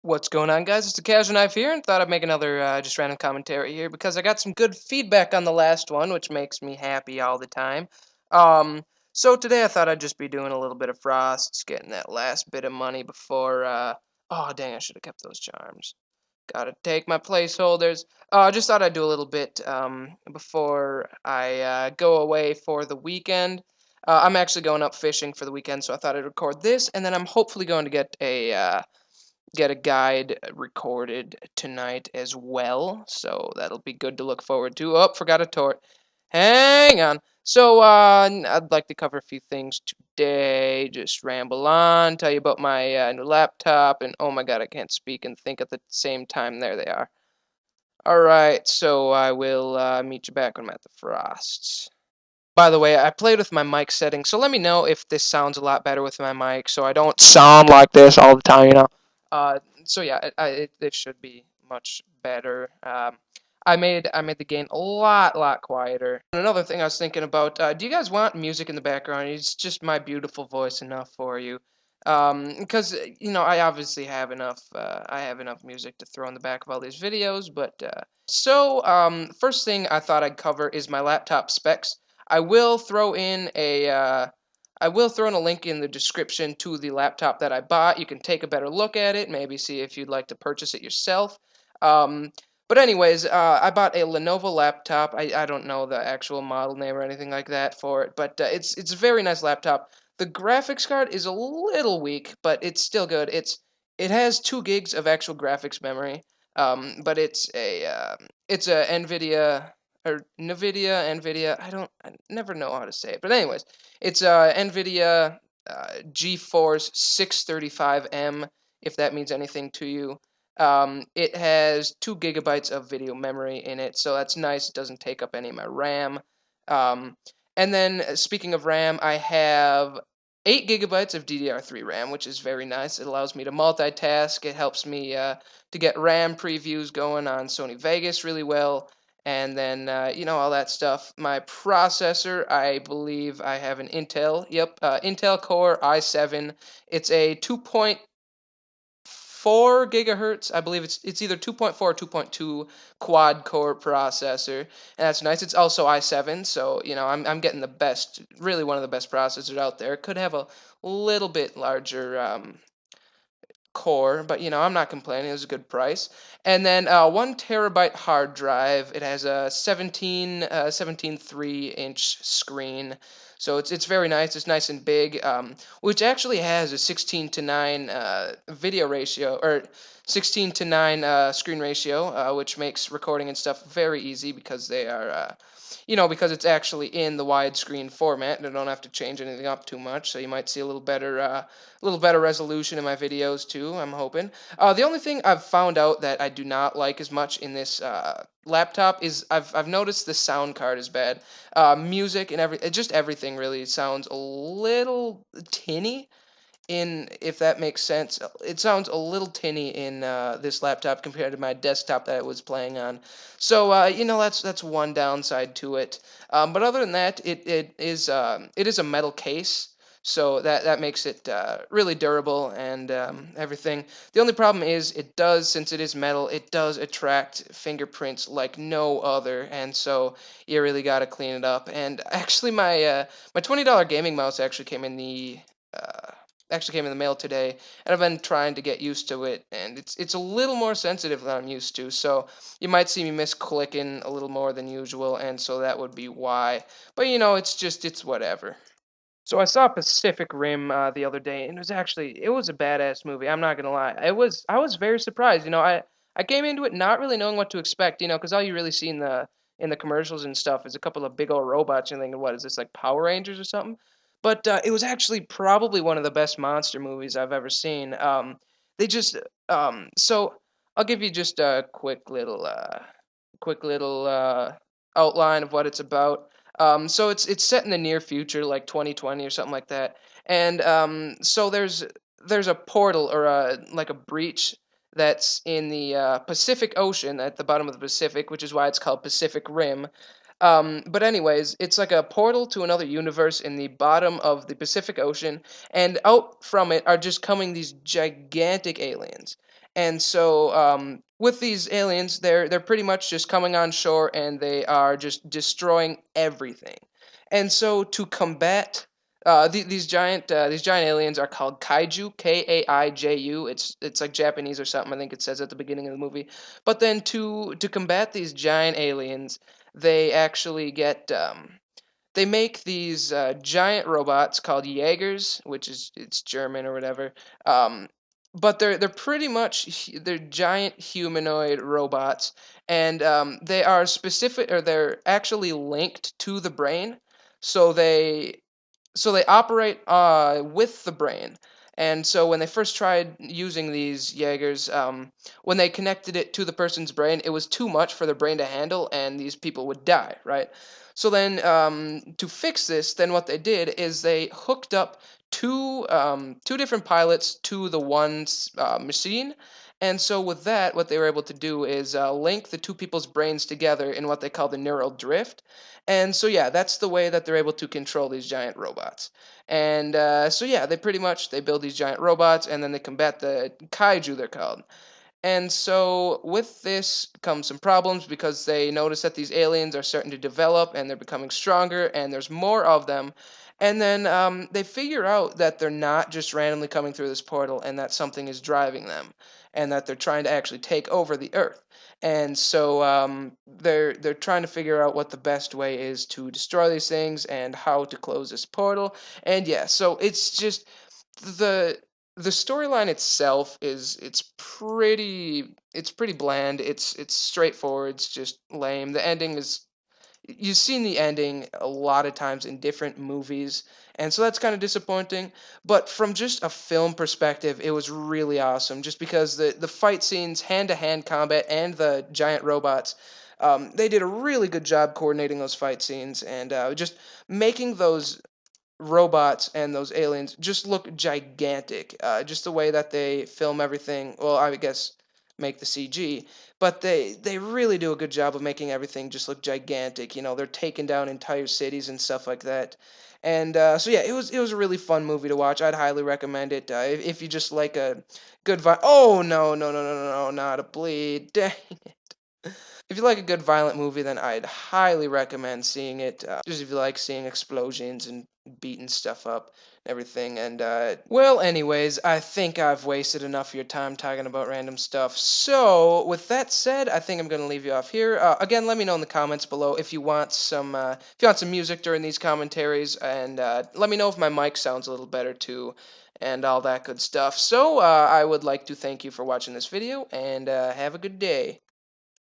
What's going on, guys? It's the Casual Knife here, and thought I'd make another just random commentary here because I got some good feedback on the last one, which makes me happy all the time. Um, so today I thought I'd just be doing a little bit of frosts, getting that last bit of money before. Oh, dang! I should have kept those charms. Gotta take my placeholders. I just thought I'd do a little bit before I go away for the weekend. I'm actually going up fishing for the weekend, so I thought I'd record this, and then I'm hopefully going to get a guide recorded tonight as well, so that'll be good to look forward to. Oh, forgot a tort. Hang on. So, I'd like to cover a few things today. Just ramble on, tell you about my new laptop, and oh my god, I can't speak and think at the same time. There they are. All right, so I will meet you back when I'm at the Frosts. By the way, I played with my mic settings, so let me know if this sounds a lot better with my mic, so I don't sound like this all the time. So yeah, it should be much better. I made the gain a lot quieter. And another thing I was thinking about, do you guys want music in the background? Is just my beautiful voice enough for you? Because I obviously have enough. I have enough music to throw in the back of all these videos, but first thing I thought I'd cover is my laptop specs. I will throw in a link in the description to the laptop that I bought. You can take a better look at it, maybe see if you'd like to purchase it yourself. Um, but anyways, I bought a Lenovo laptop. I don't know the actual model name or anything like that for it, but it's a very nice laptop. The graphics card is a little weak, but it's still good. It has 2 gigs of actual graphics memory, but it's a NVIDIA. I never know how to say it, but anyways, it's NVIDIA GeForce 635M, if that means anything to you. It has 2 gigabytes of video memory in it, so that's nice. It doesn't take up any of my RAM. Um, and then speaking of RAM, I have 8 gigabytes of DDR3 RAM, which is very nice. It allows me to multitask. It helps me to get RAM previews going on Sony Vegas really well, and then all that stuff. My processor, I believe I have an Intel. Yep, Intel Core i7. It's a 2.4 gigahertz. I believe it's either 2.4 or 2.2 quad core processor, and that's nice. It's also i7, so I'm getting the best, really one of the best processors out there. It could have a little bit larger core, but I'm not complaining. It was a good price. And then 1 terabyte hard drive. It has a 17.3 inch screen, so it's very nice. It's nice and big, which actually has a 16:9 video ratio, or 16:9 screen ratio, which makes recording and stuff very easy because they are. Because it's actually in the widescreen format, and I don't have to change anything up too much, so you might see a little better resolution in my videos too, I'm hoping. The only thing I've found out that I do not like as much in this laptop is I've noticed the sound card is bad. Music and just everything really sounds a little tinny, in if that makes sense. It sounds a little tinny in this laptop compared to my desktop that I was playing on. So that's one downside to it. But other than that, it is a metal case, so that makes it really durable and everything. The only problem is since it is metal, it does attract fingerprints like no other, and so you really got to clean it up. And actually, my $20 gaming mouse uh, actually came in the mail today, and I've been trying to get used to it, and it's a little more sensitive than I'm used to, so you might see me misclicking a little more than usual, and so that would be why. But it's whatever. So I saw Pacific Rim the other day, and it was a badass movie. I'm not gonna lie. I was very surprised. I came into it not really knowing what to expect. Because all you really see in the commercials and stuff is a couple of big old robots. And thinking, what is this, like Power Rangers or something? But it was actually probably one of the best monster movies I've ever seen. They just so I'll give you just a quick little outline of what it's about. So it's set in the near future, like 2020 or something like that. And so there's a portal, or like a breach that's in the Pacific Ocean, at the bottom of the Pacific, which is why it's called Pacific Rim. But anyways, it's like a portal to another universe in the bottom of the Pacific Ocean, and out from it are just coming these gigantic aliens. And so, with these aliens, they're pretty much just coming on shore, and they are just destroying everything. And so, to combat these giant aliens are called kaiju, Kaiju. It's like Japanese or something. I think it says at the beginning of the movie. But then to combat these giant aliens, they actually get they make these giant robots called Jaegers, which is it's German or whatever. Um, but they're pretty much they're giant humanoid robots, and they are specific, or they're actually linked to the brain, so they operate with the brain. And so when they first tried using these Jaegers, when they connected it to the person's brain, it was too much for their brain to handle, and these people would die, right? So then, to fix this, then what they did is they hooked up two different pilots to the one machine. And so with that, what they were able to do is link the two people's brains together in what they call the neural drift. And so yeah, that's the way that they're able to control these giant robots. And so yeah, they pretty much they build these giant robots, and then they combat the kaiju, they're called. And so with this comes some problems because they notice that these aliens are starting to develop, and they're becoming stronger, and there's more of them. And then they figure out that they're not just randomly coming through this portal, and that something is driving them, and that they're trying to actually take over the Earth. And so they're trying to figure out what the best way is to destroy these things and how to close this portal. And yeah, so it's just the the storyline itself is it's pretty bland. It's straightforward. It's just lame. The ending is you've seen the ending a lot of times in different movies, and so that's kind of disappointing. But from just a film perspective, it was really awesome, just because the fight scenes, hand to hand combat, and the giant robots, they did a really good job coordinating those fight scenes, and just making those robots and those aliens just look gigantic. Just the way that they film everything. Well, I guess make the CG, but they really do a good job of making everything just look gigantic. They're taking down entire cities and stuff like that. And so yeah, it was a really fun movie to watch. I'd highly recommend it if you just like a good Oh no no no no no no, not a bleed. Dang. If you like a good violent movie, then I'd highly recommend seeing it. Just if you like seeing explosions and beating stuff up and everything. And, well, anyways, I think I've wasted enough of your time talking about random stuff. So, with that said, I think I'm going to leave you off here. Again, let me know in the comments below if you want some music during these commentaries, and let me know if my mic sounds a little better too, and all that good stuff. So, I would like to thank you for watching this video, and have a good day.